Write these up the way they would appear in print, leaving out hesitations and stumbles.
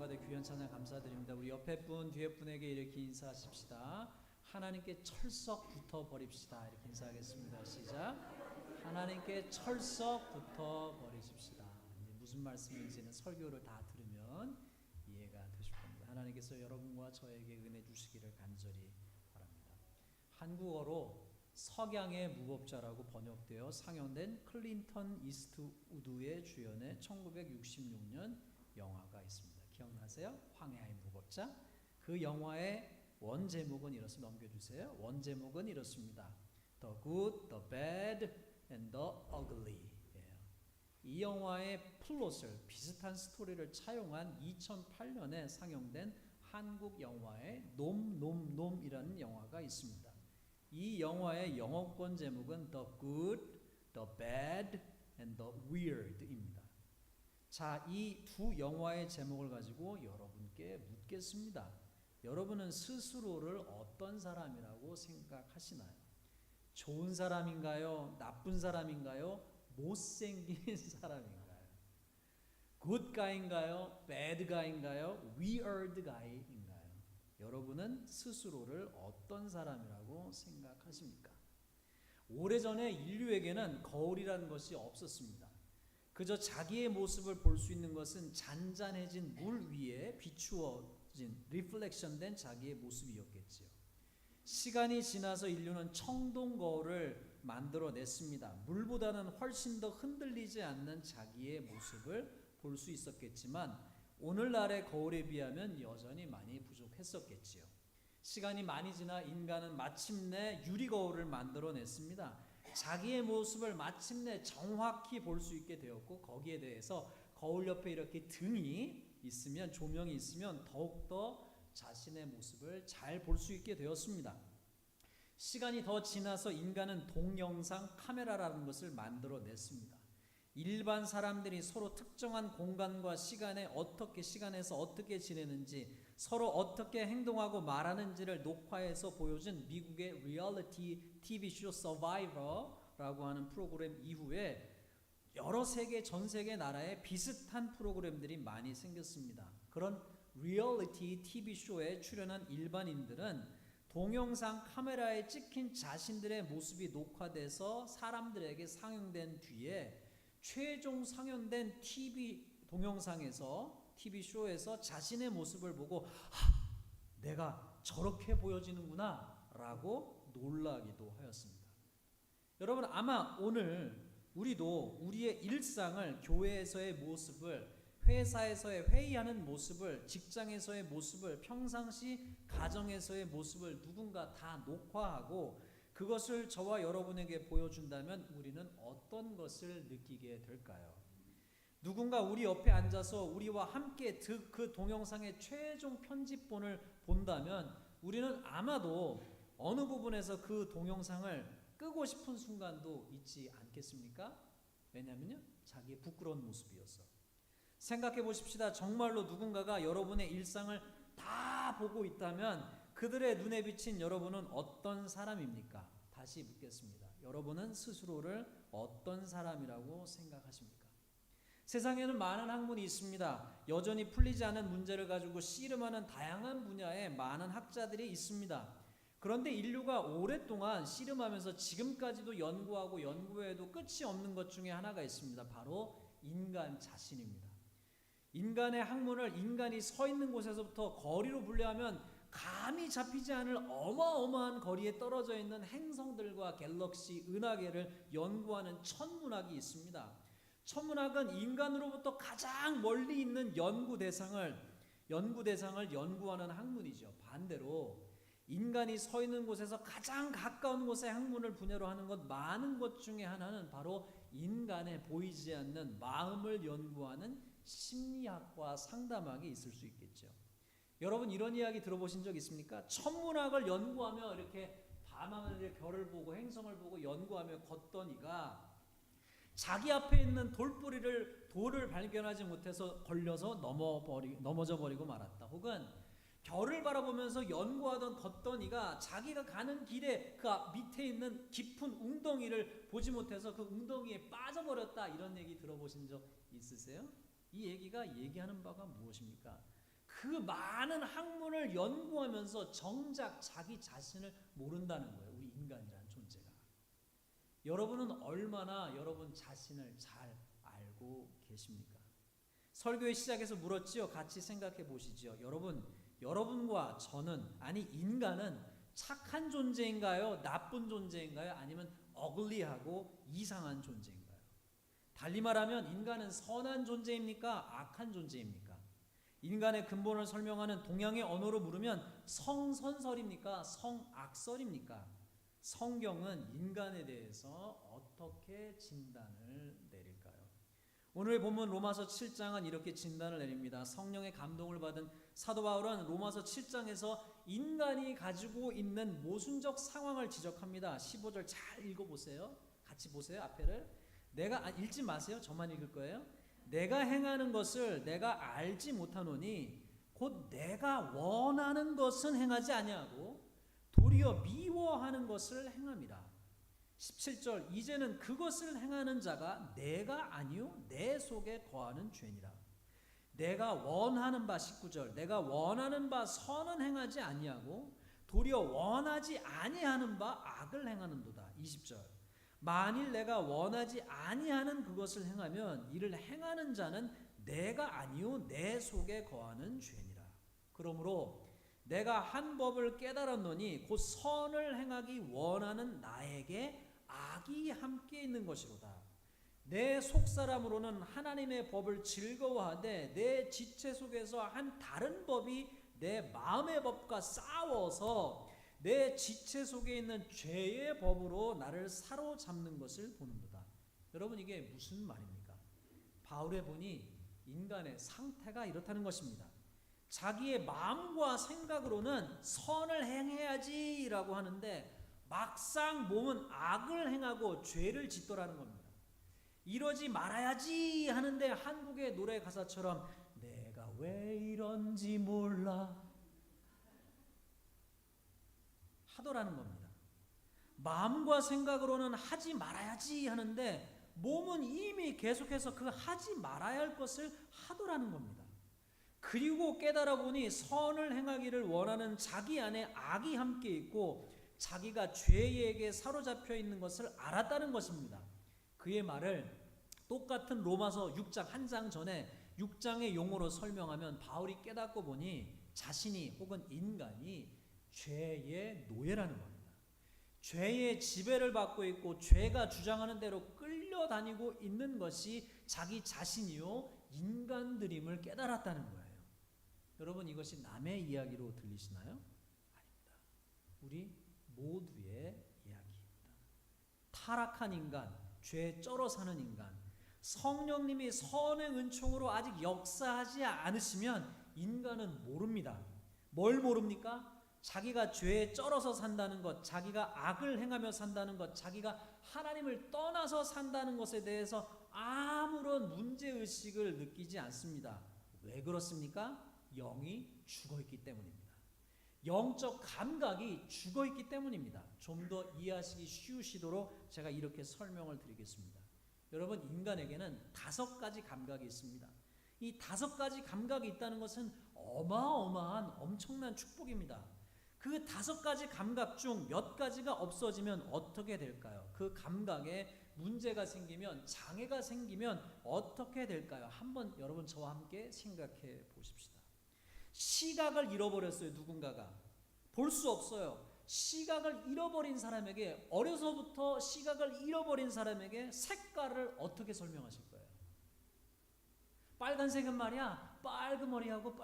성가대 귀한 찬양 감사드립니다. 우리 옆에 분 뒤에 분에게 이렇게 인사하십시다. 하나님께 철석 붙어 버립시다. 이렇게 인사하겠습니다. 시작. 하나님께 철석 붙어 버리십시다. 무슨 말씀인지는 설교를 다 들으면 이해가 되실 겁니다. 하나님께서 여러분과 저에게 은혜 주시기를 간절히 바랍니다. 한국어로 석양의 무법자라고 번역되어 상영된 클린턴 이스트우드의 주연의 1966년 영화가 있습니다. 기억나세요? 황야의 무법자. 그 영화의 원 제목은 이렇습니다. 넘겨주세요. 원 제목은 이렇습니다. The Good, The Bad, and The Ugly. 이 영화의 플롯을 비슷한 스토리를 차용한 2008년에 상영된 한국 영화의 놈이라는 영화가 있습니다. 이 영화의 영어권 제목은 The Good, The Bad, and The Weird입니다. 자, 이 두 영화의 제목을 가지고 여러분께 묻겠습니다. 여러분은 스스로를 어떤 사람이라고 생각하시나요? 좋은 사람인가요? 나쁜 사람인가요? 못생긴 사람인가요? Good guy인가요? Bad guy인가요? Weird guy인가요? 여러분은 스스로를 어떤 사람이라고 생각하십니까? 오래전에 인류에게는 거울이라는 것이 없었습니다. 그저 자기의 모습을 볼 수 있는 것은 잔잔해진 물 위에 비추어진 리플렉션된 자기의 모습이었겠지요. 시간이 지나서 인류는 청동 거울을 만들어냈습니다. 물보다는 훨씬 더 흔들리지 않는 자기의 모습을 볼 수 있었겠지만 오늘날의 거울에 비하면 여전히 많이 부족했었겠지요. 시간이 많이 지나 인간은 마침내 유리거울을 만들어냈습니다. 자기의 모습을 마침내 정확히 볼 수 있게 되었고 거기에 대해서 거울 옆에 이렇게 등이 있으면 조명이 있으면 더욱더 자신의 모습을 잘 볼 수 있게 되었습니다. 시간이 더 지나서 인간은 동영상 카메라라는 것을 만들어냈습니다. 일반 사람들이 서로 특정한 공간과 시간에서 어떻게 지내는지 서로 어떻게 행동하고 말하는지를 녹화해서 보여준 미국의 리얼리티 TV쇼 서바이버라고 하는 프로그램 이후에 여러 전 세계 나라에 비슷한 프로그램들이 많이 생겼습니다. 그런 리얼리티 TV쇼에 출연한 일반인들은 동영상 카메라에 찍힌 자신들의 모습이 녹화돼서 사람들에게 상영된 뒤에 최종 상영된 TV쇼에서 자신의 모습을 보고 내가 저렇게 보여지는구나 라고 놀라기도 하였습니다. 여러분 아마 오늘 우리도 우리의 일상을 교회에서의 모습을 회사에서의 회의하는 모습을 직장에서의 모습을 평상시 가정에서의 모습을 누군가 다 녹화하고 그것을 저와 여러분에게 보여준다면 우리는 어떤 것을 느끼게 될까요? 누군가 우리 옆에 앉아서 우리와 함께 그 동영상의 최종 편집본을 본다면 우리는 아마도 어느 부분에서 그 동영상을 끄고 싶은 순간도 있지 않겠습니까? 왜냐하면요, 자기의 부끄러운 모습이어서. 생각해 보십시다. 정말로 누군가가 여러분의 일상을 다 보고 있다면 그들의 눈에 비친 여러분은 어떤 사람입니까? 다시 묻겠습니다. 여러분은 스스로를 어떤 사람이라고 생각하십니까? 세상에는 많은 학문이 있습니다. 여전히 풀리지 않은 문제를 가지고 씨름하는 다양한 분야의 많은 학자들이 있습니다. 그런데 인류가 오랫동안 씨름하면서 지금까지도 연구하고 연구해도 끝이 없는 것 중에 하나가 있습니다. 바로 인간 자신입니다. 인간의 학문을 인간이 서 있는 곳에서부터 거리로 분류하면 감이 잡히지 않을 어마어마한 거리에 떨어져 있는 행성들과 갤럭시, 은하계를 연구하는 천문학이 있습니다. 천문학은 인간으로부터 가장 멀리 있는 연구 대상을 연구하는 학문이죠. 반대로 인간이 서 있는 곳에서 가장 가까운 곳의 학문을 분야로 하는 것 많은 것 중에 하나는 바로 인간의 보이지 않는 마음을 연구하는 심리학과 상담학이 있을 수 있겠죠. 여러분 이런 이야기 들어보신 적 있습니까? 천문학을 연구하며 이렇게 밤하늘의 별을 보고 행성을 보고 연구하며 걷더니가 자기 앞에 있는 돌을 발견하지 못해서 걸려서 넘어져 버리고 말았다. 혹은 별을 바라보면서 연구하던 걷더니가 자기가 가는 길에 그 밑에 있는 깊은 웅덩이를 보지 못해서 그 웅덩이에 빠져버렸다. 이런 얘기 들어보신 적 있으세요? 이 얘기가 얘기하는 바가 무엇입니까? 그 많은 학문을 연구하면서 정작 자기 자신을 모른다는 거예요. 우리 인간이라는 존재가. 여러분은 얼마나 여러분 자신을 잘 알고 계십니까? 설교의 시작에서 물었지요. 같이 생각해 보시죠. 여러분과 저는, 아니 인간은 착한 존재인가요? 나쁜 존재인가요? 아니면 어글리하고 이상한 존재인가요? 달리 말하면 인간은 선한 존재입니까? 악한 존재입니까? 인간의 근본을 설명하는 동양의 언어로 물으면 성선설입니까? 성악설입니까? 성경은 인간에 대해서 어떻게 진단을 내릴까요? 오늘 본문 로마서 7장은 이렇게 진단을 내립니다. 성령의 감동을 받은 사도 바울은 로마서 7장에서 인간이 가지고 있는 모순적 상황을 지적합니다. 15절 잘 읽어보세요. 같이 보세요. 앞에를. 읽지 마세요. 저만 읽을 거예요. 내가 행하는 것을 내가 알지 못하노니 곧 내가 원하는 것은 행하지 아니하고 도리어 미워하는 것을 행함이라. 17절 이제는 그것을 행하는 자가 내가 아니요 내 속에 거하는 죄니라. 내가 원하는 바 19절 내가 원하는 바 선은 행하지 아니하고 도리어 원하지 아니하는 바 악을 행하는도다. 20절 만일 내가 원하지 아니하는 그것을 행하면 이를 행하는 자는 내가 아니요 내 속에 거하는 죄니라. 그러므로 내가 한 법을 깨달았노니 곧 선을 행하기 원하는 나에게 악이 함께 있는 것이로다. 내 속사람으로는 하나님의 법을 즐거워하되 내 지체 속에서 한 다른 법이 내 마음의 법과 싸워서 내 지체 속에 있는 죄의 법으로 나를 사로잡는 것을 보는도다. 여러분 이게 무슨 말입니까? 바울의 본이 인간의 상태가 이렇다는 것입니다. 자기의 마음과 생각으로는 선을 행해야지라고 하는데 막상 몸은 악을 행하고 죄를 짓더라는 겁니다. 이러지 말아야지 하는데 한국의 노래 가사처럼 내가 왜 이런지 몰라 하더라는 겁니다. 마음과 생각으로는 하지 말아야지 하는데 몸은 이미 계속해서 그 하지 말아야 할 것을 하더라는 겁니다. 그리고 깨달아 보니 선을 행하기를 원하는 자기 안에 악이 함께 있고 자기가 죄에게 사로잡혀 있는 것을 알았다는 것입니다. 그의 말을 똑같은 로마서 6장 한 장 전에 6장의 용어로 설명하면 바울이 깨닫고 보니 자신이 혹은 인간이 죄의 노예라는 겁니다. 죄의 지배를 받고 있고 죄가 주장하는 대로 끌려다니고 있는 것이 자기 자신이요 인간들임을 깨달았다는 거예요. 여러분 이것이 남의 이야기로 들리시나요? 아닙니다. 우리 모두의 이야기입니다. 타락한 인간, 죄에 쩔어 사는 인간, 성령님이 선의 은총으로 아직 역사하지 않으시면 인간은 모릅니다. 뭘 모릅니까? 자기가 죄에 쩔어서 산다는 것, 자기가 악을 행하며 산다는 것, 자기가 하나님을 떠나서 산다는 것에 대해서 아무런 문제의식을 느끼지 않습니다. 왜 그렇습니까? 영이 죽어있기 때문입니다. 영적 감각이 죽어있기 때문입니다. 좀 더 이해하시기 쉬우시도록 제가 이렇게 설명을 드리겠습니다. 여러분 인간에게는 5가지 감각이 있습니다. 이 5가지 감각이 있다는 것은 어마어마한 엄청난 축복입니다. 그 5가지 감각 중 몇 가지가 없어지면 어떻게 될까요? 그 감각에 문제가 생기면 장애가 생기면 어떻게 될까요? 한번 여러분 저와 함께 생각해 보십시다. 시각을 잃어버렸어요. 누군가가 볼 수 없어요. 시각을 잃어버린 사람에게 어려서부터 시각을 잃어버린 사람에게 색깔을 어떻게 설명하실 거예요? 빨간색은 말이야 빨그머리하고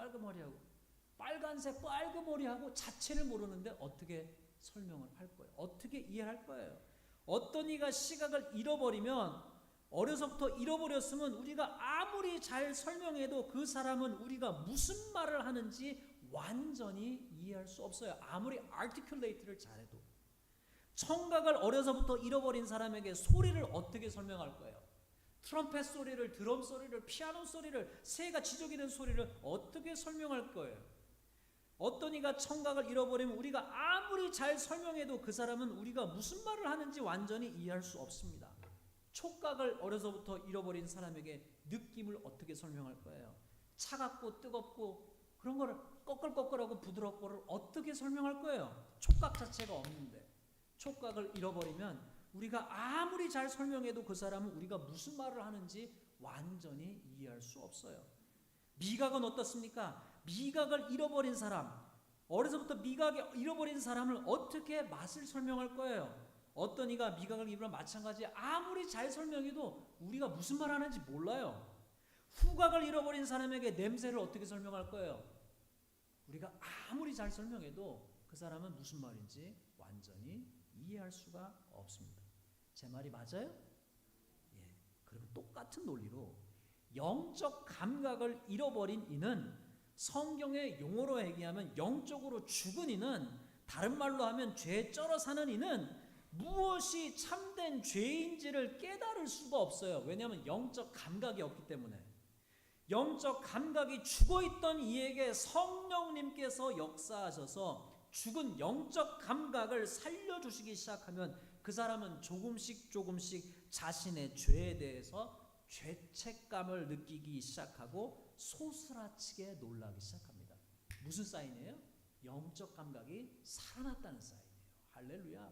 빨간색 빨그머리하고 자체를 모르는데 어떻게 설명을 할 거예요? 어떻게 이해할 거예요? 어떤 이가 시각을 잃어버리면 어려서부터 잃어버렸으면 우리가 아무리 잘 설명해도 그 사람은 우리가 무슨 말을 하는지 완전히 이해할 수 없어요. 아무리 articulate를 잘해도. 청각을 어려서부터 잃어버린 사람에게 소리를 어떻게 설명할 거예요? 트럼펫 소리를, 드럼 소리를, 피아노 소리를, 새가 지저귀는 소리를 어떻게 설명할 거예요? 어떤 이가 청각을 잃어버리면 우리가 아무리 잘 설명해도 그 사람은 우리가 무슨 말을 하는지 완전히 이해할 수 없습니다. 촉각을 어려서부터 잃어버린 사람에게 느낌을 어떻게 설명할 거예요? 차갑고 뜨겁고 그런 거를 꺼끌꺼끌하고 부드럽고를 어떻게 설명할 거예요? 촉각 자체가 없는데. 촉각을 잃어버리면 우리가 아무리 잘 설명해도 그 사람은 우리가 무슨 말을 하는지 완전히 이해할 수 없어요. 미각은 어떻습니까? 미각을 잃어버린 사람, 어려서부터 미각을 잃어버린 사람을 어떻게 맛을 설명할 거예요? 어떤 이가 미각을 잃으면 마찬가지, 아무리 잘 설명해도 우리가 무슨 말 하는지 몰라요. 후각을 잃어버린 사람에게 냄새를 어떻게 설명할 거예요? 우리가 아무리 잘 설명해도 그 사람은 무슨 말인지 완전히 이해할 수가 없습니다. 제 말이 맞아요? 예. 그러면 똑같은 논리로 영적 감각을 잃어버린 이는, 성경의 용어로 얘기하면 영적으로 죽은 이는, 다른 말로 하면 죄에 쩔어 사는 이는 무엇이 참된 죄인지를 깨달을 수가 없어요. 왜냐하면 영적 감각이 없기 때문에. 영적 감각이 죽어있던 이에게 성령님께서 역사하셔서 죽은 영적 감각을 살려주시기 시작하면 그 사람은 조금씩 자신의 죄에 대해서 죄책감을 느끼기 시작하고 소스라치게 놀라기 시작합니다. 무슨 사인이에요? 영적 감각이 살아났다는 사인이에요. 할렐루야.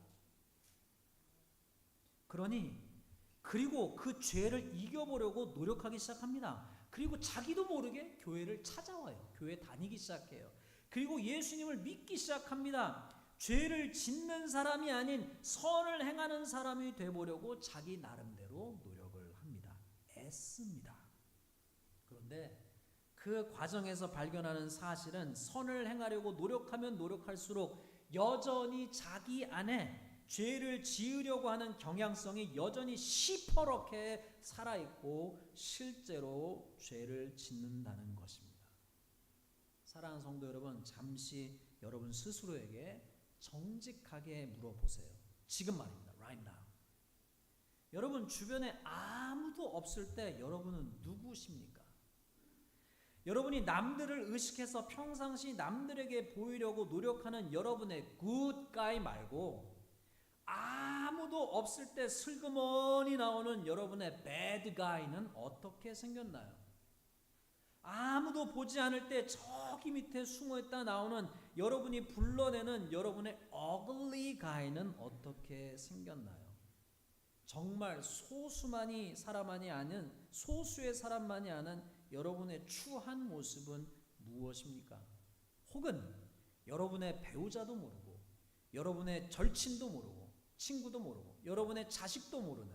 그리고 그 죄를 이겨보려고 노력하기 시작합니다. 그리고 자기도 모르게 교회를 찾아와요. 교회 다니기 시작해요. 그리고 예수님을 믿기 시작합니다. 죄를 짓는 사람이 아닌 선을 행하는 사람이 되보려고 자기 나름대로 노력을 합니다. 애씁니다. 그런데 그 과정에서 발견하는 사실은 선을 행하려고 노력하면 노력할수록 여전히 자기 안에 죄를 지으려고 하는 경향성이 여전히 시퍼렇게 살아있고 실제로 죄를 짓는다는 것입니다. 사랑하는 성도 여러분, 잠시 여러분 스스로에게 정직하게 물어보세요. 지금 말입니다. Right now. 여러분 주변에 아무도 없을 때 여러분은 누구십니까? 여러분이 남들을 의식해서 평상시 남들에게 보이려고 노력하는 여러분의 good guy 말고, 아무도 없을 때 슬그머니 나오는 여러분의 bad guy는 어떻게 생겼나요? 아무도 보지 않을 때 저기 밑에 숨어있다 나오는 여러분이 불러내는 여러분의 ugly guy는 어떻게 생겼나요? 정말 소수의 사람만이 아는 여러분의 추한 모습은 무엇입니까? 혹은 여러분의 배우자도 모르고, 여러분의 절친도 모르고, 친구도 모르고, 여러분의 자식도 모르는,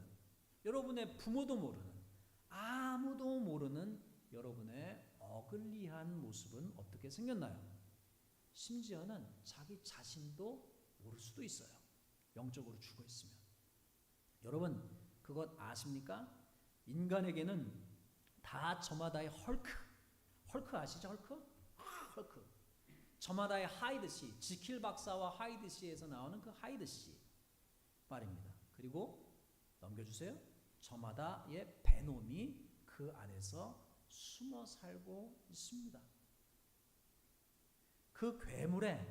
여러분의 부모도 모르는, 아무도 모르는 여러분의 어글리한 모습은 어떻게 생겼나요? 심지어는 자기 자신도 모를 수도 있어요. 영적으로 죽어 있으면. 여러분 그것 아십니까? 인간에게는 다 저마다의 헐크 아시죠? 헐크. 저마다의 하이드시, 지킬 박사와 하이드시에서 나오는 그 하이드시 말입니다. 그리고 넘겨주세요. 저마다의 베놈이 그 안에서 숨어 살고 있습니다. 그 괴물에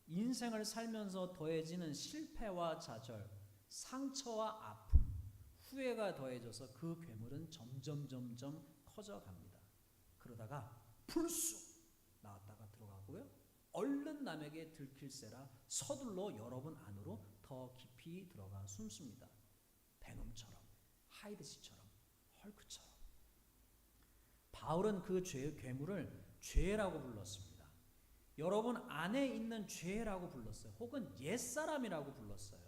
인생을 살면서 더해지는 실패와 좌절, 상처와 아픔, 후회가 더해져서 그 괴물은 점점 커져갑니다. 그러다가 불쑥 나왔다가 들어가고요. 얼른 남에게 들킬세라 서둘러 여러분 안으로 더 깊이 들어가 숨습니다. 베놈처럼, 하이드시처럼, 헐크처럼. 바울은 그 괴물을 죄라고 불렀습니다. 여러분 안에 있는 죄라고 불렀어요. 혹은 옛사람이라고 불렀어요.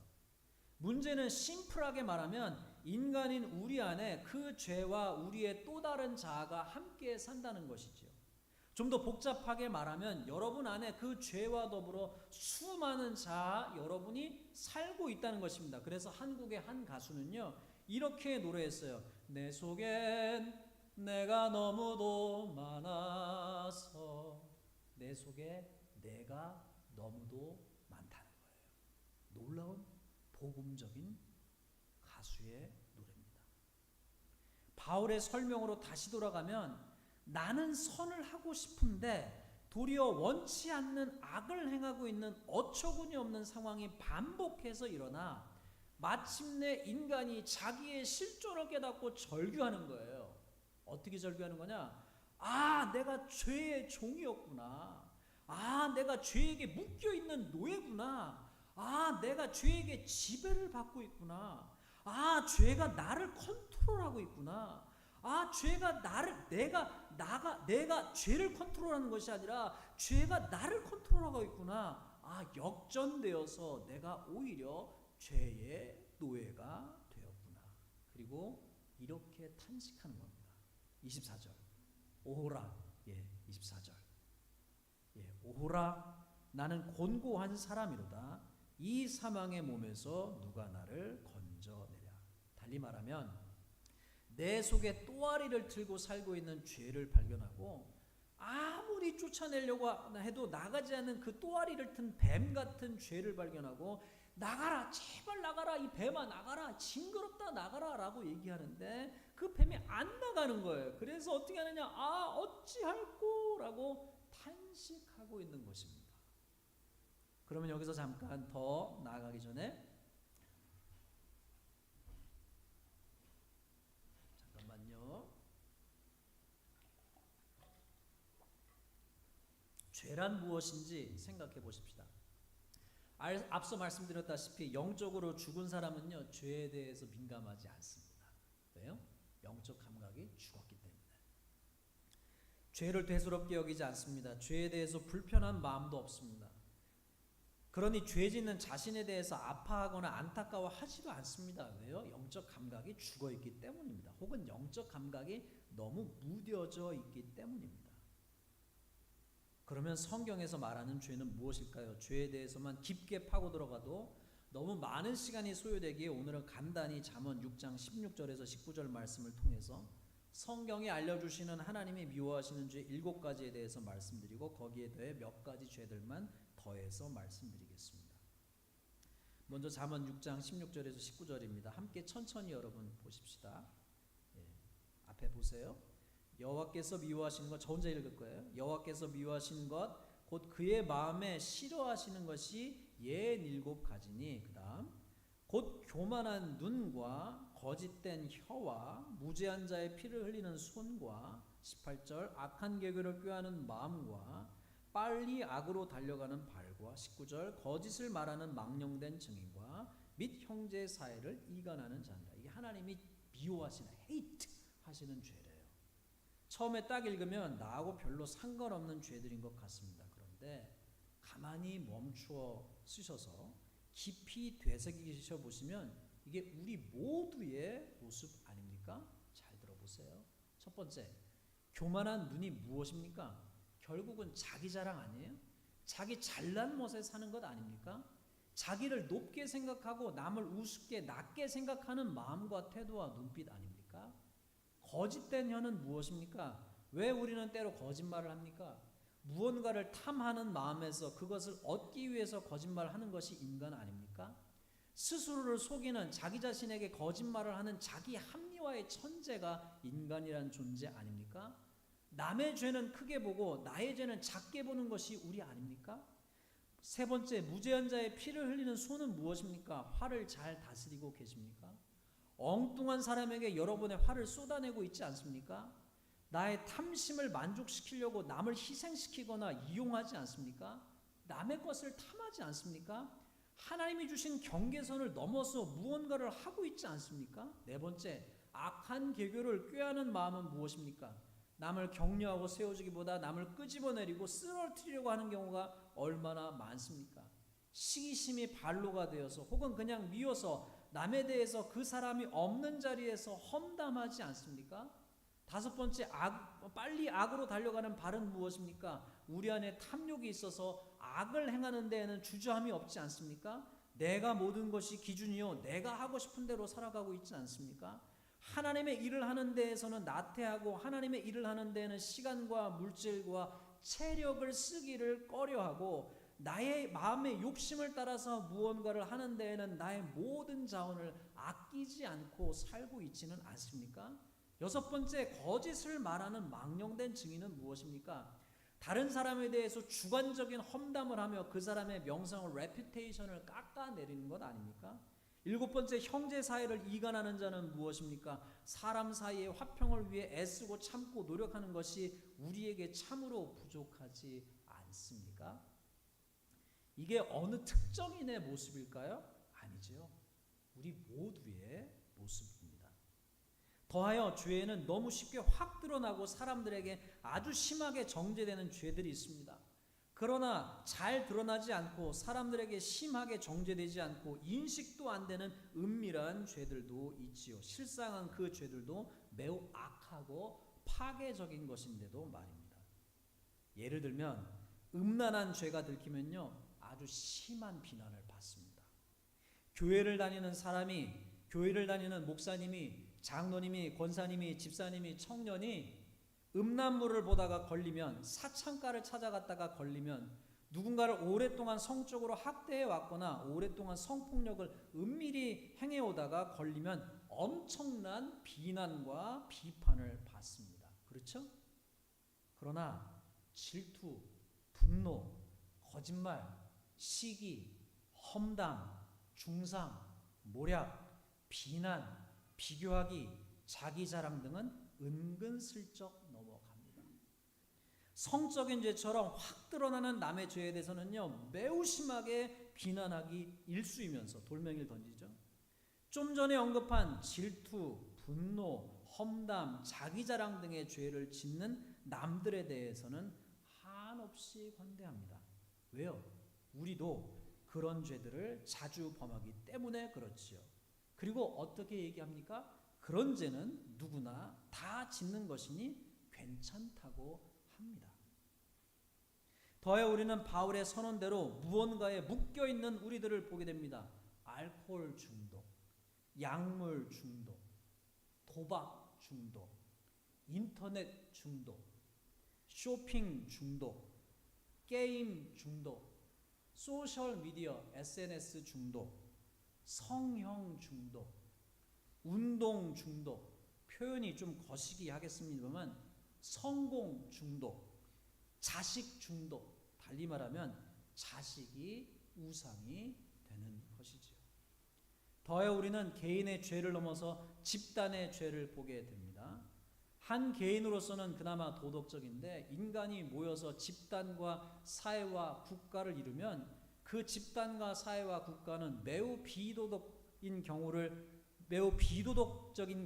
문제는 심플하게 말하면 인간인 우리 안에 그 죄와 우리의 또 다른 자아가 함께 산다는 것이지요. 좀 더 복잡하게 말하면 여러분 안에 그 죄와 더불어 수많은 자아 여러분이 살고 있다는 것입니다. 그래서 한국의 한 가수는요 이렇게 노래했어요. 내 속엔 내가 너무도 많아서. 내 속에 내가 너무도 많다는 거예요. 놀라운 복음적인 가수의 노래입니다. 바울의 설명으로 다시 돌아가면 나는 선을 하고 싶은데 도리어 원치 않는 악을 행하고 있는 어처구니 없는 상황이 반복해서 일어나 마침내 인간이 자기의 실존을 깨닫고 절규하는 거예요. 어떻게 절규하는 거냐? 아, 내가 죄의 종이었구나. 아, 내가 죄에게 묶여있는 노예구나. 아, 내가 죄에게 지배를 받고 있구나. 아, 죄가 나를 컨트롤하고 있구나. 아, 죄가 내가 죄를 컨트롤하는 것이 아니라 죄가 나를 컨트롤하고 있구나. 아, 역전되어서 내가 오히려 죄의 노예가 되었구나. 그리고 이렇게 탄식하는 겁니다. 24절. 오호라. 24절. 오호라, 나는 곤고한 사람이로다. 이 사망의 몸에서 누가 나를 건져내랴. 달리 말하면 내 속에 또아리를 들고 살고 있는 죄를 발견하고 아무리 쫓아내려고 해도 나가지 않는 그 또아리를 튼 뱀 같은 죄를 발견하고 나가라, 제발 나가라, 이 뱀아 나가라, 징그럽다 나가라 라고 얘기하는데 그 뱀이 안 나가는 거예요. 그래서 어떻게 하느냐, 아 어찌할꼬 라고 탄식하고 있는 것입니다. 그러면 여기서 잠깐 더 나아가기 전에 잠깐만요. 죄란 무엇인지 생각해 보십시다. 앞서 말씀드렸다시피 영적으로 죽은 사람은요, 죄에 대해서 민감하지 않습니다. 왜요? 영적 감각이 죽었기 때문에. 죄를 대수롭게 여기지 않습니다. 죄에 대해서 불편한 마음도 없습니다. 그러니 죄 짓는 자신에 대해서 아파하거나 안타까워하지도 않습니다. 왜요? 영적 감각이 죽어있기 때문입니다. 혹은 영적 감각이 너무 무뎌져 있기 때문입니다. 그러면 성경에서 말하는 죄는 무엇일까요? 죄에 대해서만 깊게 파고 들어가도 너무 많은 시간이 소요되기에 오늘은 간단히 잠언 6장 16절에서 19절 말씀을 통해서 성경이 알려주시는 하나님이 미워하시는 죄 7가지에 대해서 말씀드리고 거기에 더해 몇 가지 죄들만 더해서 말씀드리겠습니다. 먼저 잠언 6장 16절에서 19절입니다. 함께 천천히 여러분 보십시다. 앞에 보세요. 여호와께서 미워하시는 것, 저 혼자 읽을 거예요. 여호와께서 미워하시는 것 곧 그의 마음에 싫어하시는 것이 67가지니 그 다음 곧 교만한 눈과 거짓된 혀와 무죄한 자의 피를 흘리는 손과 18절 악한 계교를 꾀하는 마음과 빨리 악으로 달려가는 발과 19절 거짓을 말하는 망령된 증인과 및 형제 사이를 이간하는 자니라. 이게 하나님이 미워하시는 hate 하시는 죄래요. 처음에 딱 읽으면 나하고 별로 상관없는 죄들인 것 같습니다. 그런데 가만히 멈추어 쓰셔서 깊이 되새기셔 보시면 이게 우리 모두의 모습 아닙니까? 잘 들어보세요. 첫 번째, 교만한 눈이 무엇입니까? 결국은 자기 자랑 아니에요? 자기 잘난 멋에 사는 것 아닙니까? 자기를 높게 생각하고 남을 우습게 낮게 생각하는 마음과 태도와 눈빛 아닙니까? 거짓된 혀는 무엇입니까? 왜 우리는 때로 거짓말을 합니까? 무언가를 탐하는 마음에서 그것을 얻기 위해서 거짓말하는 것이 인간 아닙니까? 스스로를 속이는 자기 자신에게 거짓말을 하는 자기 합리화의 천재가 인간이란 존재 아닙니까? 남의 죄는 크게 보고 나의 죄는 작게 보는 것이 우리 아닙니까? 세 번째, 무죄한 자의 피를 흘리는 손은 무엇입니까? 화를 잘 다스리고 계십니까? 엉뚱한 사람에게 여러분의 화를 쏟아내고 있지 않습니까? 나의 탐심을 만족시키려고 남을 희생시키거나 이용하지 않습니까? 남의 것을 탐하지 않습니까? 하나님이 주신 경계선을 넘어서 무언가를 하고 있지 않습니까? 네 번째, 악한 계교를 꾀하는 마음은 무엇입니까? 남을 격려하고 세워주기보다 남을 끄집어내리고 쓰러뜨리려고 하는 경우가 얼마나 많습니까? 시기심이 발로가 되어서 혹은 그냥 미워서 남에 대해서 그 사람이 없는 자리에서 험담하지 않습니까? 다섯 번째, 빨리 악으로 달려가는 발은 무엇입니까? 우리 안에 탐욕이 있어서 악을 행하는 데에는 주저함이 없지 않습니까? 내가 모든 것이 기준이요 내가 하고 싶은 대로 살아가고 있지 않습니까? 하나님의 일을 하는 데에서는 나태하고 하나님의 일을 하는 데에는 시간과 물질과 체력을 쓰기를 꺼려하고 나의 마음의 욕심을 따라서 무언가를 하는 데에는 나의 모든 자원을 아끼지 않고 살고 있지는 않습니까? 여섯 번째, 거짓을 말하는 망령된 증인은 무엇입니까? 다른 사람에 대해서 주관적인 험담을 하며 그 사람의 명성을, 레퓨테이션을 깎아내리는 것 아닙니까? 일곱 번째, 형제 사이를 이간하는 자는 무엇입니까? 사람 사이의 화평을 위해 애쓰고 참고 노력하는 것이 우리에게 참으로 부족하지 않습니까? 이게 어느 특정인의 모습일까요? 아니죠. 우리 모두의 모습입니다. 더하여 죄에는 너무 쉽게 확 드러나고 사람들에게 아주 심하게 정죄되는 죄들이 있습니다. 그러나 잘 드러나지 않고 사람들에게 심하게 정죄되지 않고 인식도 안 되는 은밀한 죄들도 있지요. 실상은 그 죄들도 매우 악하고 파괴적인 것인데도 말입니다. 예를 들면 음란한 죄가 들키면요, 아주 심한 비난을 받습니다. 교회를 다니는 사람이, 교회를 다니는 목사님이, 장로님이, 권사님이, 집사님이, 청년이 음란물을 보다가 걸리면, 사창가를 찾아갔다가 걸리면, 누군가를 오랫동안 성적으로 학대해 왔거나 오랫동안 성폭력을 은밀히 행해오다가 걸리면 엄청난 비난과 비판을 받습니다. 그렇죠? 그러나 질투, 분노, 거짓말, 시기, 험담, 중상, 모략, 비난, 비교하기, 자기 자랑 등은 은근슬쩍 넘어갑니다. 성적인 죄처럼 확 드러나는 남의 죄에 대해서는요, 매우 심하게 비난하기 일쑤이면서 돌멩이를 던지죠. 좀 전에 언급한 질투, 분노, 험담, 자기 자랑 등의 죄를 짓는 남들에 대해서는 한없이 관대합니다. 왜요? 우리도 그런 죄들을 자주 범하기 때문에 그렇지요. 그리고 어떻게 얘기합니까? 그런 죄는 누구나 다 짓는 것이니 괜찮다고 합니다. 더하여 우리는 바울의 선언대로 무언가에 묶여있는 우리들을 보게 됩니다. 알코올 중독, 약물 중독, 도박 중독, 인터넷 중독, 쇼핑 중독, 게임 중독, 소셜미디어, SNS 중독, 성형 중독, 운동 중독, 표현이 좀 거시기 하겠습니다만 성공 중독, 자식 중독, 달리 말하면 자식이 우상이 되는 것이지요. 더해 우리는 개인의 죄를 넘어서 집단의 죄를 보게 됩니다. 한 개인으로서는 그나마 도덕적인데 인간이 모여서 집단과 사회와 국가를 이루면 그 집단과 사회와 국가는 매우 비도덕적인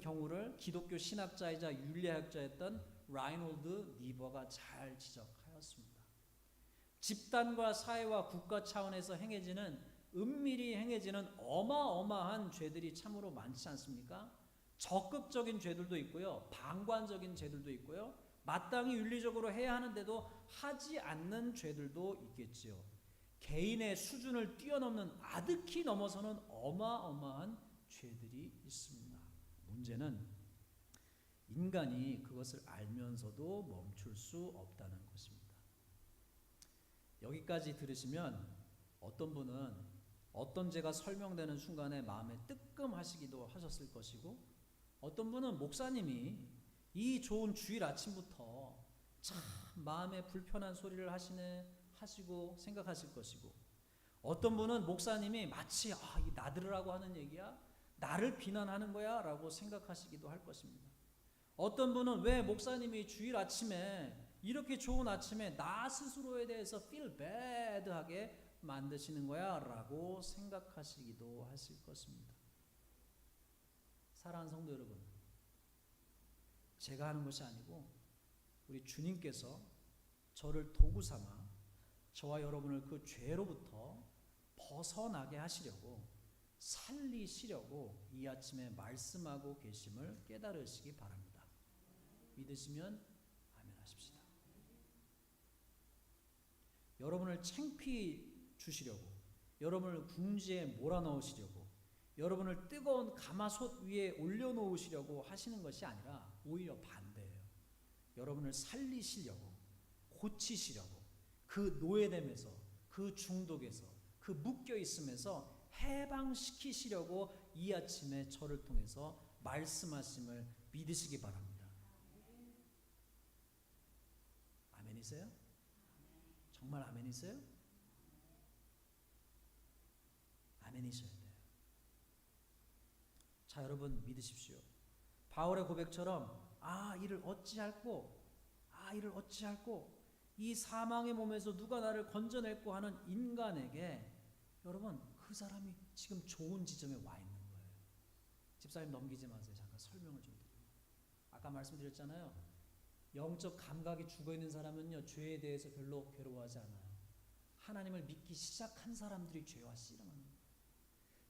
경우를 기독교 신학자이자 윤리학자였던 라이놀드 니버가 잘 지적하였습니다. 집단과 사회와 국가 차원에서 은밀히 행해지는 어마어마한 죄들이 참으로 많지 않습니까? 적극적인 죄들도 있고요, 방관적인 죄들도 있고요, 마땅히 윤리적으로 해야 하는데도 하지 않는 죄들도 있겠지요. 개인의 수준을 뛰어넘는, 아득히 넘어서는 어마어마한 죄들이 있습니다. 문제는 인간이 그것을 알면서도 멈출 수 없다는 것입니다. 여기까지 들으시면 어떤 분은 어떤 죄가 설명되는 순간에 마음에 뜨끔하시기도 하셨을 것이고, 어떤 분은 목사님이 이 좋은 주일 아침부터 참 마음에 불편한 소리를 하시고 생각하실 것이고, 어떤 분은 목사님이 마치 이 나들으라고 하는 얘기야? 나를 비난하는 거야? 라고 생각하시기도 할 것입니다. 어떤 분은 왜 목사님이 주일 아침에, 이렇게 좋은 아침에 나 스스로에 대해서 feel bad하게 만드시는 거야? 라고 생각하시기도 하실 것입니다. 사랑하는 성도 여러분, 제가 하는 것이 아니고 우리 주님께서 저를 도구 삼아 저와 여러분을 그 죄로부터 벗어나게 하시려고, 살리시려고 이 아침에 말씀하고 계심을 깨달으시기 바랍니다. 믿으시면 아멘 하십시다. 여러분을 창피히 주시려고, 여러분을 궁지에 몰아넣으시려고, 여러분을 뜨거운 가마솥 위에 올려놓으시려고 하시는 것이 아니라 오히려 반대예요. 여러분을 살리시려고, 고치시려고, 그 노예됨에서, 그 중독에서, 그 묶여있음에서 해방시키시려고 이 아침에 저를 통해서 말씀하심을 믿으시기 바랍니다. 아멘이세요? 정말 아멘이세요? 아멘이셔야 돼요. 자, 여러분 믿으십시오. 바울의 고백처럼 이를 어찌할꼬 이 사망의 몸에서 누가 나를 건져낼꼬 하는 인간에게 여러분 그 사람이 지금 좋은 지점에 와 있는 거예요. 집사님 넘기지 마세요. 잠깐 설명을 좀 드려요. 아까 말씀드렸잖아요. 영적 감각이 죽어있는 사람은요 죄에 대해서 별로 괴로워하지 않아요. 하나님을 믿기 시작한 사람들이 죄와 씨름하는 거예요.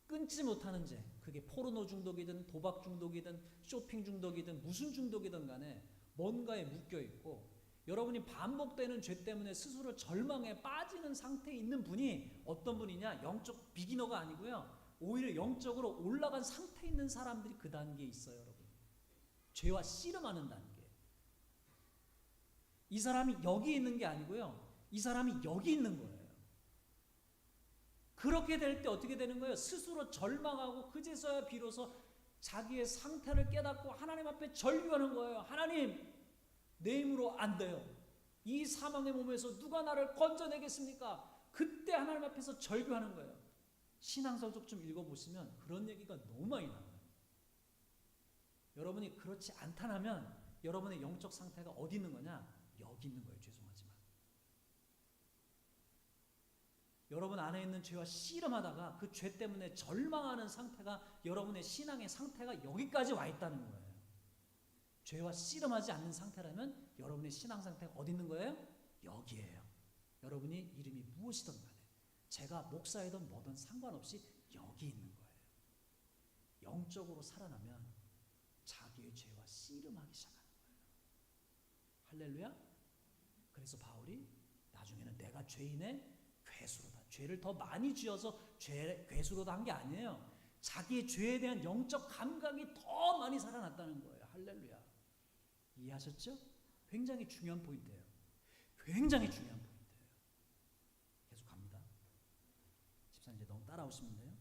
끊지 못하는 죄, 그게 포르노 중독이든 도박 중독이든 쇼핑 중독이든 무슨 중독이든 간에 뭔가에 묶여있고 여러분이 반복되는 죄 때문에 스스로 절망에 빠지는 상태에 있는 분이 어떤 분이냐? 영적 비기너가 아니고요. 오히려 영적으로 올라간 상태에 있는 사람들이 그 단계에 있어요. 여러분. 죄와 씨름하는 단계. 이 사람이 여기 있는 게 아니고요. 이 사람이 여기 있는 거예요. 그렇게 될 때 어떻게 되는 거예요? 스스로 절망하고 그제서야 비로소 자기의 상태를 깨닫고 하나님 앞에 절규하는 거예요. 하나님, 내 힘으로 안 돼요. 이 사망의 몸에서 누가 나를 건져내겠습니까? 그때 하나님 앞에서 절규하는 거예요. 신앙서적 좀 읽어보시면 그런 얘기가 너무 많이 나와요. 여러분이 그렇지 않다면 여러분의 영적 상태가 어디 있는 거냐? 여기 있는 거예요. 죄송하지만. 여러분 안에 있는 죄와 씨름하다가 그 죄 때문에 절망하는 상태가 여러분의 신앙의 상태가 여기까지 와 있다는 거예요. 죄와 씨름하지 않는 상태라면 여러분의 신앙 상태가 어디 있는 거예요? 여기에요. 여러분이 이름이 무엇이든 간에 제가 목사이든 뭐든 상관없이 여기 있는 거예요. 영적으로 살아나면 자기의 죄와 씨름하기 시작하는 거예요. 할렐루야. 그래서 바울이 나중에는 내가 죄인의 괴수로다. 죄를 더 많이 지어서 괴수로다 한 게 아니에요. 자기의 죄에 대한 영적 감각이 더 많이 살아났다는 거예요. 할렐루야. 이해하셨죠? 굉장히 중요한 포인트예요. 굉장히 중요한 포인트예요. 계속 갑니다. 집사님 이제 너무 따라오시면 돼요.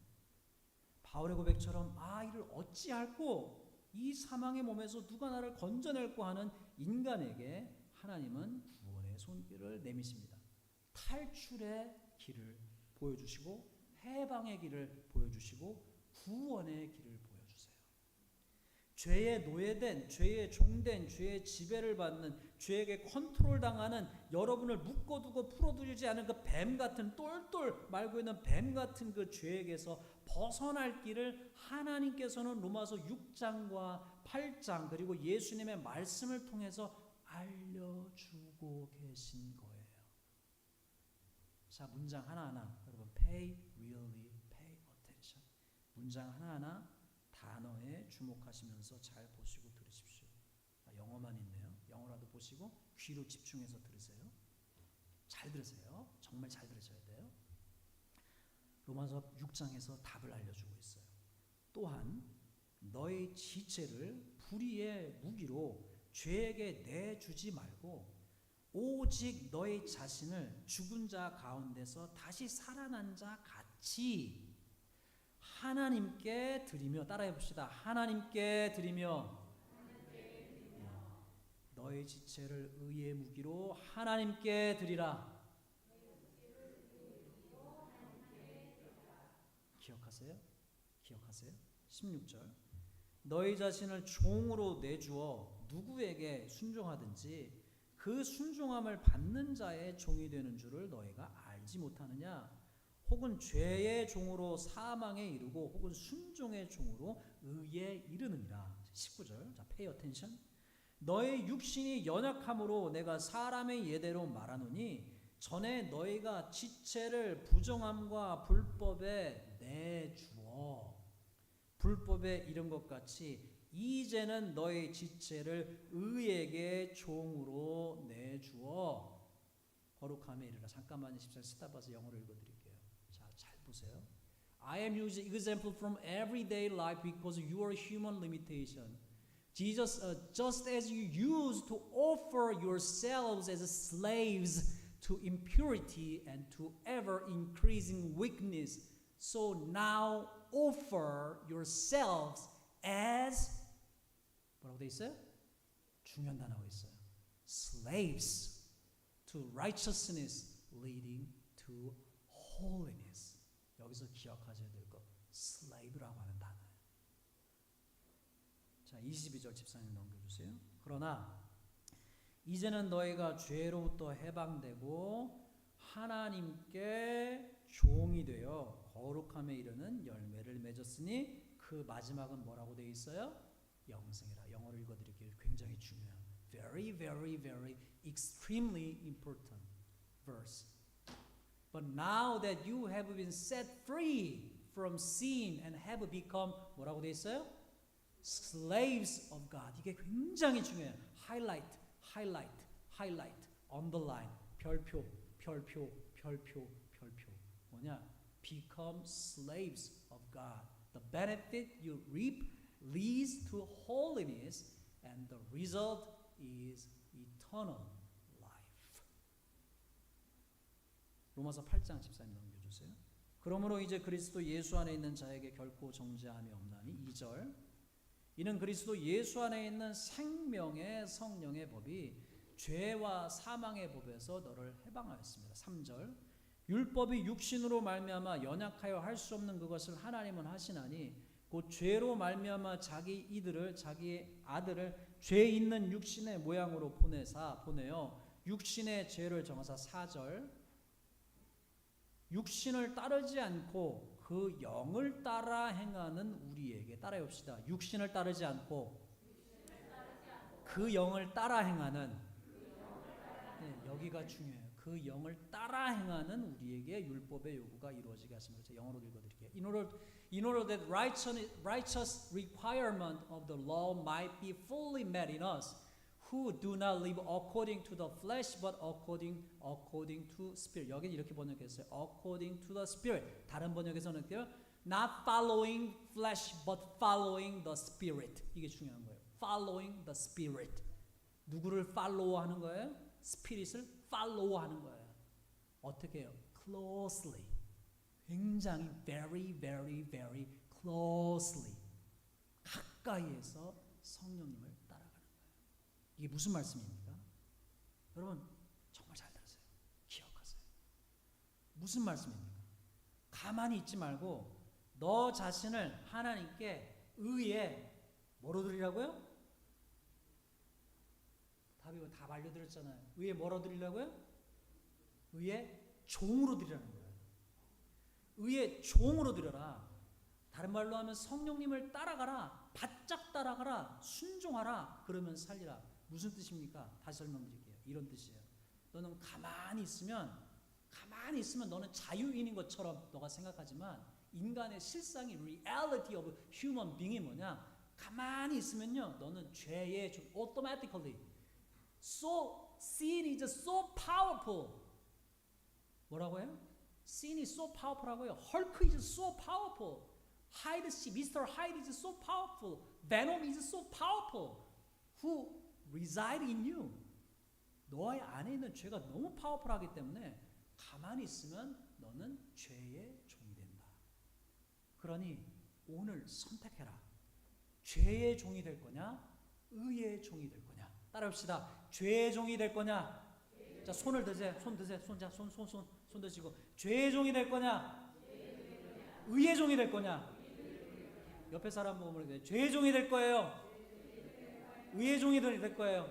바울의 고백처럼 이를 어찌할꼬 이 사망의 몸에서 누가 나를 건져낼꼬 하는 인간에게 하나님은 구원의 손길을 내미십니다. 탈출의 길을 보여주시고 해방의 길을 보여주시고 구원의 길을 보여주세요. 죄에 노예된, 죄에 종된, 죄의 지배를 받는, 죄에게 컨트롤당하는 여러분을 묶어두고 풀어두지 않은 그 뱀 같은 똘똘 말고 있는 뱀 같은 그 죄에게서 벗어날 길을 하나님께서는 로마서 6장과 8장 그리고 예수님의 말씀을 통해서 알려주고 계신 거예요. 자, 문장 하나하나 여러분 pay attention. 문장 하나하나 단어에 주목하시면서 잘 보시고 들으십시오. 영어만 있네요. 영어라도 보시고 귀로 집중해서 들으세요. 잘 들으세요. 정말 잘 들으셔야 돼요. 로마서 6장에서 답을 알려주고 있어요. 또한 너의 지체를 불의의 무기로 죄에게 내주지 말고 오직 너의 자신을 죽은 자 가운데서 다시 살아난 자 같이 하나님께 드리며, 따라해 봅시다. 하나님께 드리며 너의 지체를 의의 무기로 하나님께 드리라. 기억하세요? 기억하세요? 16절 너희 자신을 종으로 내주어 누구에게 순종하든지 그 순종함을 받는 자의 종이 되는 줄을 너희가 알지 못하느냐? 혹은 죄의 종으로 사망에 이르고 혹은 순종의 종으로 의에 이르느니라. 19절 자, pay attention. 너의 육신이 연약함으로 내가 사람의 예대로 말하노니 전에 너희가 지체를 부정함과 불법에 내주어 불법에 이른 것 같이 이제는 너의 지체를 의에게 종으로 내주어 거룩함에 이르라. 잠깐만요. 14절 스탑해서 영어로 읽어드릴게요. 자, 잘 보세요. I am using example from everyday life because your human limitation. Jesus, just as you used to offer yourselves as slaves to impurity and to ever increasing weakness, so now offer yourselves as 뭐라고 돼 있어요? 중요한 단어가 있어요. Slaves to righteousness leading to holiness. 여기서 기억하셔야 될 것, slave라고 하는 단어예요. 자, 22절 집사님 넘겨주세요. 그러나 이제는 너희가 죄로부터 해방되고 하나님께 종이 되어 거룩함에 이르는 열매를 맺었으니 그 마지막은 뭐라고 되어 있어요? 영생이라. 영어로 읽어드릴게요. 굉장히 중요한 very very very extremely important verse. But now that you have been set free from sin and have become 뭐라고 되어 있어요? slaves of God. 이게 굉장히 중요해요. highlight, highlight, highlight, underline, 별표, 별표, 별표, 별표. 뭐냐? become slaves of God. The benefit you reap leads to holiness and the result is eternal life. 로마서 8장 14님 넘겨주세요. 그러므로 이제 그리스도 예수 안에 있는 자에게 결코 정죄함이 없나니 2절 이는 그리스도 예수 안에 있는 생명의 성령의 법이 죄와 사망의 법에서 너를 해방하였습니다. 3절 율법이 육신으로 말미암아 연약하여 할 수 없는 그것을 하나님은 하시나니 곧 죄로 말미암아 자기 자기의 아들을 죄 있는 육신의 모양으로 보내어 육신의 죄를 정하사 4절 육신을 따르지 않고 그 영을 따라 행하는 우리에게 따라해봅시다. 육신을 따르지 않고 그 영을 따라 행하는 여기가 중요해요. 그 영을 따라 행하는 우리에게 율법의 요구가 이루어지게 하십니다. 제가 영어로 읽어드릴게요. In order that righteous requirement of the law might be fully met in us, who do not live according to the flesh, but according to spirit. 여기는 이렇게 번역했어요. According to the spirit. 다른 번역에서는 어때요? Not following flesh, but following the spirit. 이게 중요한 거예요. Following the spirit. 누구를 follow하는 거예요? 스피릿을 follow하는 거예요. 어떻게 해요? Closely. 굉장히 very, very, very closely. 가까이에서 성령님을 따라가는 거예요. 이게 무슨 말씀입니까? 여러분 정말 잘 들으세요. 기억하세요. 무슨 말씀입니까? 가만히 있지 말고 너 자신을 하나님께 의에 뭐로 드리라고요? 답이 다 알려드렸잖아요. 의에 뭐로 드리라고요? 의에 종으로 드리라는 거예요. 의에 종으로 드려라. 다른 말로 하면 성령님을 따라가라. 바짝 따라가라. 순종하라. 그러면 살리라. 무슨 뜻입니까? 다시 설명드릴게요. 이런 뜻이에요. 너는 가만히 있으면 너는 자유인인 것처럼 너가 생각하지만 인간의 실상이 reality of human being이 뭐냐? 가만히 있으면요. 너는 죄에 automatically sin is so powerful. 뭐라고 해요? Sin is so powerful 하고요. Hulk is so powerful. Mr. Hyde is so powerful. Venom is so powerful. Who reside in you. 너의 안에 있는 죄가 너무 파워풀하기 때문에 가만히 있으면 너는 죄의 종이 된다. 그러니 오늘 선택해라. 죄의 종이 될 거냐? 의의 종이 될 거냐? 따라합시다. 죄의 종이 될 거냐? 자, 손을 드세요. 손 드세요. 손 드시고 죄의 종이 될 거냐? 의의 종이 될 거냐? 옆에 사람 보고 물어보세요. 죄의 종이 될 거예요? 의의 종이 될 거예요?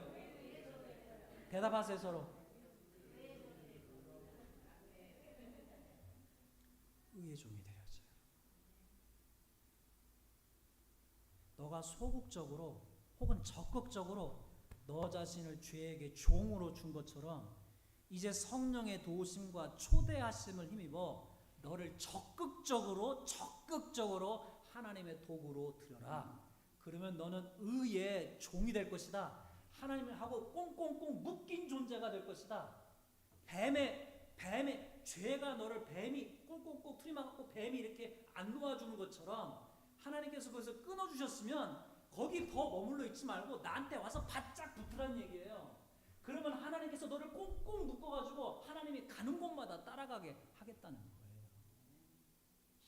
대답하세요 서로. 의의 종이 되어야죠. 너가 소극적으로 혹은 적극적으로 너 자신을 죄에게 종으로 준 것처럼 이제 성령의 도우심과 초대하심을 힘입어 너를 적극적으로 하나님의 도구로 드려라. 그러면 너는 의의 종이 될 것이다. 하나님하고 꽁꽁꽁 묶인 존재가 될 것이다. 뱀의 죄가 너를 뱀이 꽁꽁꽁 틀어막고 뱀이 이렇게 안 놓아주는 것처럼 하나님께서 거기서 끊어주셨으면 거기 더 머물러 있지 말고 나한테 와서 바짝 붙으라는 얘기예요. 그러면 하나님께서 너를 꽁꽁 묶어가지고 하나님이 가는 곳마다 따라가게 하겠다는 거예요.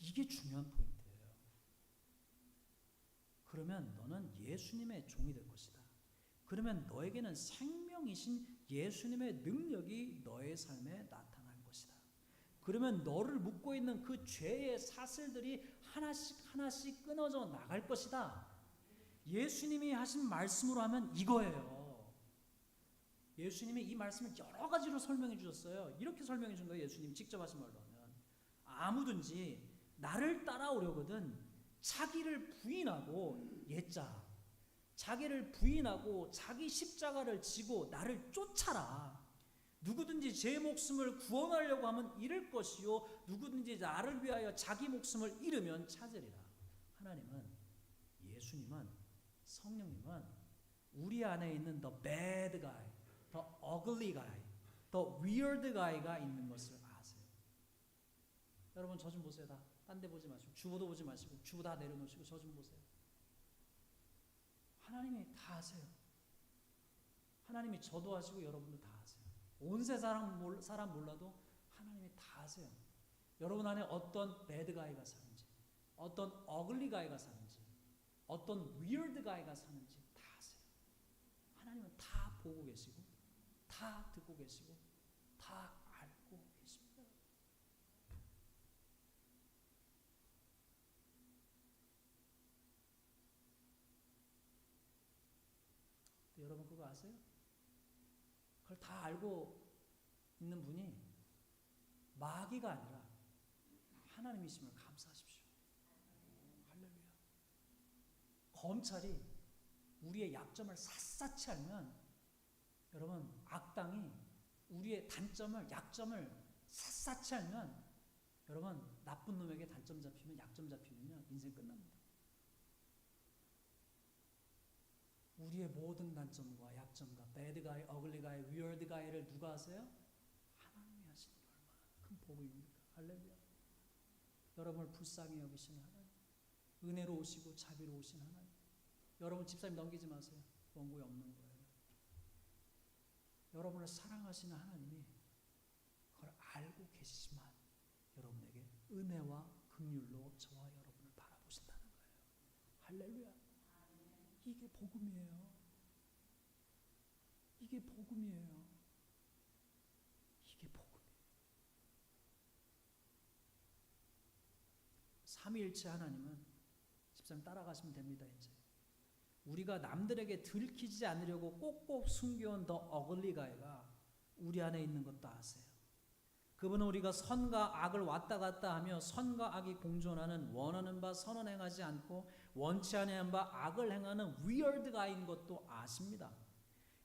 이게 중요한 포인트예요. 그러면 너는 예수님의 종이 될 것이다. 그러면 너에게는 생명이신 예수님의 능력이 너의 삶에 나타날 것이다. 그러면 너를 묶고 있는 그 죄의 사슬들이 하나씩 끊어져 나갈 것이다. 예수님이 하신 말씀으로 하면 이거예요. 예수님이 이 말씀을 여러 가지로 설명해 주셨어요. 이렇게 설명해 준 거예요. 예수님이 직접 하신 말로 하면 아무든지 나를 따라오려거든 자기를 부인하고 예자 자기를 부인하고 자기 십자가를 지고 나를 쫓아라. 누구든지 제 목숨을 구원하려고 하면 잃을 것이요 누구든지 나를 위하여 자기 목숨을 잃으면 찾으리라. 하나님은, 예수님은, 성령님은 우리 안에 있는 the bad guy, the ugly guy, the weird guy가 있는 것을 아세요. 여러분 저 좀 보세요. 다 딴 데 보지 마시고 주보도 보지 마시고 주보 다 내려놓으시고 저 좀 보세요. 하나님이 다 아세요. 하나님이 저도 아시고 여러분도 다 아세요. 온 세상 사람 몰라도 하나님이 다 아세요. 여러분 안에 어떤 배드 가이가 사는지, 어떤 어글리 가이가 사는지, 어떤 위어드 가이가 사는지 다 아세요. 하나님은 다 보고 계시고 다 듣고 계시고 다 알고 계십니다. 여러분 그거 아세요? 그걸 다 알고 있는 분이 마귀가 아니라 하나님이심을 감사하십시오. 할렐루야. 검찰이 우리의 약점을 샅샅이 알면 여러분 악당이 우리의 단점을 약점을 샅샅이 알면 여러분 나쁜 놈에게 단점 잡히면 약점 잡히면요 인생 끝납니다. 우리의 모든 단점과 약점과 배드 가이, 어글리 가이, 위어드 가이를 누가 하세요? 하나님이 하시는 게 얼마나 큰 복입니까? 할렐루야. 여러분을 불쌍히 여기시는 하나님, 은혜로우시고 자비로우신 하나님. 여러분 집사님 넘기지 마세요. 원고에 없는 거예요. 여러분을 사랑하시는 하나님이 그걸 알고 계시지만 여러분에게 은혜와 긍휼로 저와 여러분을 바라보신다는 거예요. 할렐루야. 이게 복음이에요. 이게 복음이에요. 이게 복음이에요. 삼위일체 하나님은 집사님 따라가시면 됩니다. 이제 우리가 남들에게 들키지 않으려고 꼭꼭 숨겨온 더 어글리가이가 우리 안에 있는 것도 아세요. 그분은 우리가 선과 악을 왔다 갔다 하며 선과 악이 공존하는 원하는 바 선을 행하지 않고 원치 아니한 바 악을 행하는 위어드 가인 것도 아십니다.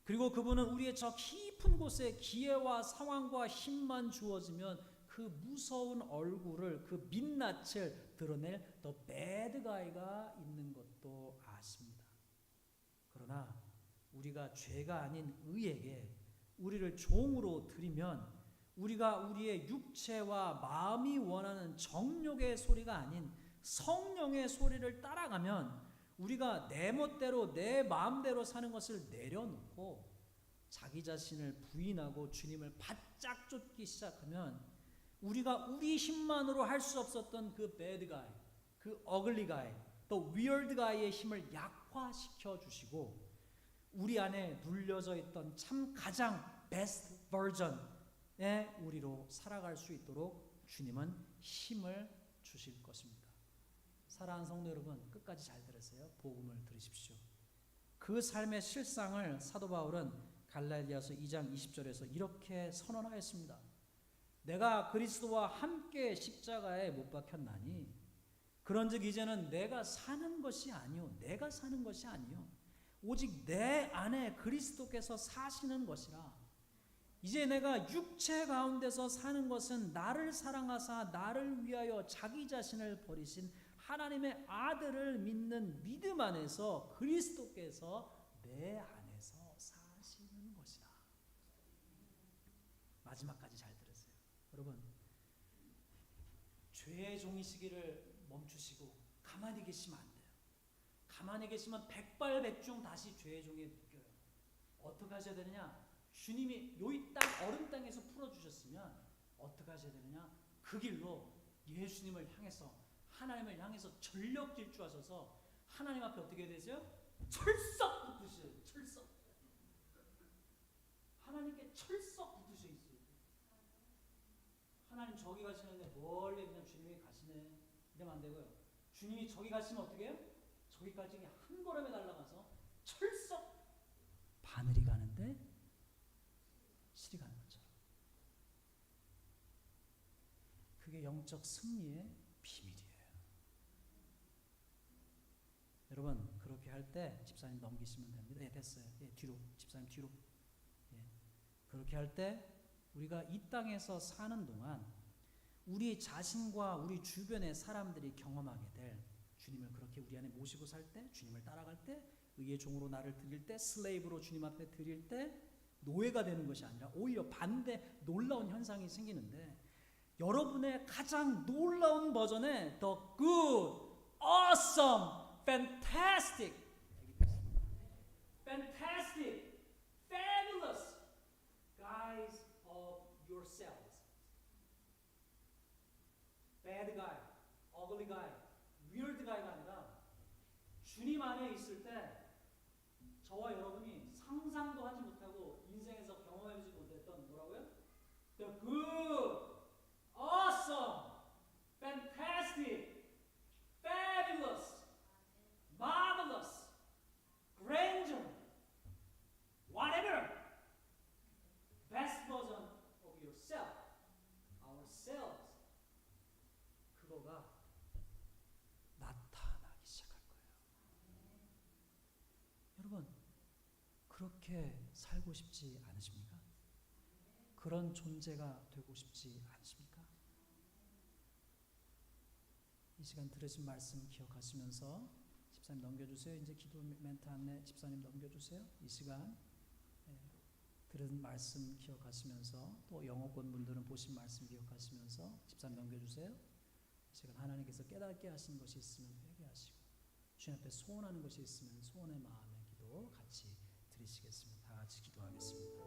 그리고 그분은 우리의 저 깊은 곳에 기회와 상황과 힘만 주어지면 그 무서운 얼굴을 그 민낯을 드러낼 더 배드 가이가 있는 것도 아십니다. 그러나 우리가 죄가 아닌 의에게 우리를 종으로 드리면 우리가 우리의 육체와 마음이 원하는 정욕의 소리가 아닌 성령의 소리를 따라가면 우리가 내 멋대로 내 마음대로 사는 것을 내려놓고 자기 자신을 부인하고 주님을 바짝 쫓기 시작하면 우리가 우리 힘만으로 할 수 없었던 그 배드 가이, 그 어글리 가이, 또 위어드 가이의 힘을 약화시켜 주시고 우리 안에 눌려져 있던 참 가장 베스트 버전의 우리로 살아갈 수 있도록 주님은 힘을 주실 것입니다. 사랑하는 성도 여러분, 끝까지 잘 들으세요. 복음을 들으십시오. 그 삶의 실상을 사도 바울은 갈라디아서 2장 20절에서 이렇게 선언하였습니다. 내가 그리스도와 함께 십자가에 못 박혔나니 그런즉 이제는 내가 사는 것이 아니요 내가 사는 것이 아니요 오직 내 안에 그리스도께서 사시는 것이라. 이제 내가 육체 가운데서 사는 것은 나를 사랑하사 나를 위하여 자기 자신을 버리신 하나님의 아들을 믿는 믿음 안에서 그리스도께서 내 안에서 사시는 것이라. 마지막까지 잘 들으세요. 여러분, 죄의 종이시기를 멈추시고 가만히 계시면 안 돼요. 가만히 계시면 백발백중 다시 죄의 종에 묶여요. 어떻게 하셔야 되느냐? 주님이 여기 땅 얼음 땅에서 풀어주셨으면 어떻게 하셔야 되느냐? 그 길로 예수님을 향해서 하나님을 향해서 전력 질주하셔서 하나님 앞에 어떻게 해야 되세요? 철썩 붙으셔야 돼요. 철썩. 하나님께 철썩 붙으셔 있어요. 하나님 저기 가시는데 멀리 그냥 주님이 가시네 이러면 안 되고요. 주님이 저기 가시면 어떻게 해요? 저기까지 그냥 한 걸음에 날아가서 철썩 바늘이 가는데 실이 가는 것처럼. 그게 영적 승리의 비밀이에요. 여러분 그렇게 할 때 집사님 넘기시면 됩니다. 예, 됐어요. 예, 뒤로 집사님 뒤로. 예, 그렇게 할 때 우리가 이 땅에서 사는 동안 우리 자신과 우리 주변의 사람들이 경험하게 될 주님을 그렇게 우리 안에 모시고 살 때, 주님을 따라갈 때, 의의 종으로 나를 드릴 때, 슬레이브로 주님 앞에 드릴 때 노예가 되는 것이 아니라 오히려 반대 놀라운 현상이 생기는데, 여러분의 가장 놀라운 버전의 The Good, Awesome, Fantastic, Fantastic, Fabulous guys of yourselves. Bad guy, ugly guy, weird guy가 아니라 주님 안에 있을 때 저와 여러분이 상상도 하지 못하고 인생에서 경험해보지 못했던 뭐라고요? The good, awesome, fantastic, fabulous, marvelous, grandeur, whatever, best version of yourself, ourselves. 그거가 나타나기 시작할 거예요. 여러분 그렇게 살고 싶지 않으십니까? 그런 존재가 되고 싶지 않으십니까? 이 시간 들으신 말씀 기억하시면서 집사님 넘겨주세요. 이제 기도 멘트 안내 집사님 넘겨주세요. 이 시간 들은 말씀 기억하시면서 또 영어권 분들은 보신 말씀 기억하시면서 집사님 넘겨주세요. 이 시간 하나님께서 깨닫게 하신 것이 있으면 회개하시고 주님 앞에 소원하는 것이 있으면 소원의 마음의 기도 같이 드리시겠습니다. 다 같이 기도하겠습니다.